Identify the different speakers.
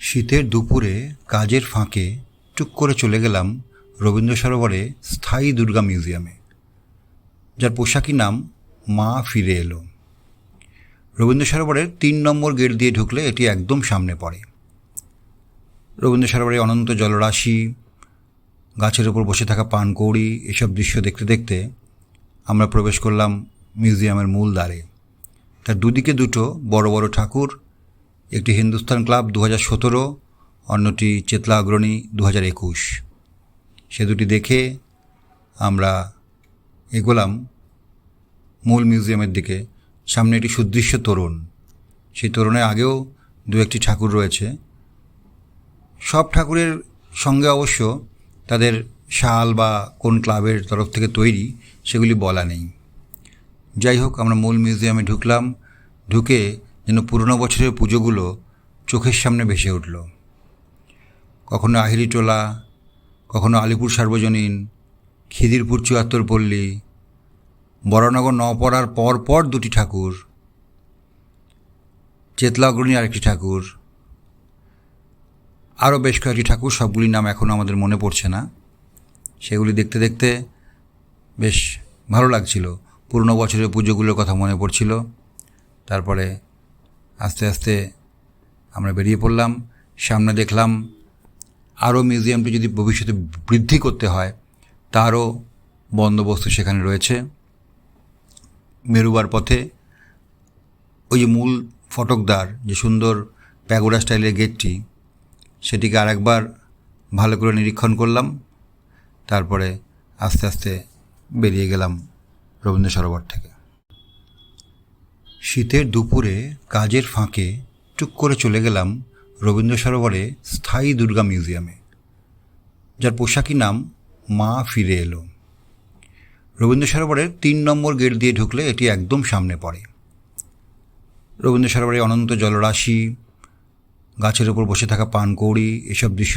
Speaker 1: শীতের দুপুরে কাজের ফাঁকে টুক করে চলে গেলাম রবীন্দ্র সরোবরে স্থায়ী দুর্গা মিউজিয়ামে, যার পোশাকি নাম মা ফিরে এলো। রবীন্দ্র সরোবরের ৩ নম্বর গেট দিয়ে ঢুকলে এটি একদম সামনে পড়ে। রবীন্দ্র সরোবরে অনন্ত জলরাশি, গাছের ওপর বসে থাকা পানকৌড়ি, এসব দৃশ্য দেখতে দেখতে আমরা প্রবেশ করলাম মিউজিয়ামের মূল দ্বারে। তার দুদিকে দুটো বড় বড় ঠাকুর, একটি হিন্দুস্তান ক্লাব 2017, অন্যটি চেতলা অগ্রণী 2021। সে দুটি দেখে আমরা এগোলাম মূল মিউজিয়ামের দিকে। সামনে একটি সুদৃশ্য তোরণ, সেই তোরণের আগেও দু একটি ঠাকুর রয়েছে। সব ঠাকুরের সঙ্গে অবশ্য তাদের শাল বা কোন ক্লাবের তরফ থেকে তৈরি সেগুলি বলা নেই। যাই হোক, আমরা মূল মিউজিয়ামে ঢুকলাম। ঢুকে যেন পুরনো বছরের পুজোগুলো চোখের সামনে ভেসে উঠল। কখনো আহিরিটোলা, কখনো আলিপুর সার্বজনীন, খিদিরপুর ৭৪ পল্লী, বরানগর নওপাড়ার পর দুটি ঠাকুর, চেতলা অগ্রণী আরেকটি ঠাকুর, আরও বেশ কয়েকটি ঠাকুর, সবগুলির নাম এখনও আমাদের মনে পড়ছে না। সেগুলি দেখতে দেখতে বেশ ভালো লাগছিল, পুরনো বছরের পুজোগুলোর কথা মনে পড়ছিল। তারপরে আস্তে আস্তে আমরা বেরিয়ে পড়লাম। সামনে দেখলাম আরও মিউজিয়ামটি যদি ভবিষ্যতে বৃদ্ধি করতে হয় তারও বন্দোবস্ত সেখানে রয়েছে। মেরুবার পথে ওই যে মূল ফটকদ্বার, যে সুন্দর প্যাগোডা স্টাইলের গেটটি, সেটিকে আরেকবার ভালো করে নিরীক্ষণ করলাম। তারপরে আস্তে আস্তে বেরিয়ে গেলাম রবীন্দ্র সরোবর থেকে। শীতের দুপুরে কাজের ফাঁকে টুক করে চলে গেলাম রবীন্দ্র সরোবরে স্থায়ী দুর্গা মিউজিয়ামে, যার পোশাকি নাম মা ফিরে এলো। রবীন্দ্র সরোবরের ৩ নম্বর গেট দিয়ে ঢুকলে এটি একদম সামনে পড়ে। রবীন্দ্র সরোবরে অনন্ত জলরাশি, গাছের ওপর বসে থাকা পানকৌড়ি, এসব দৃশ্য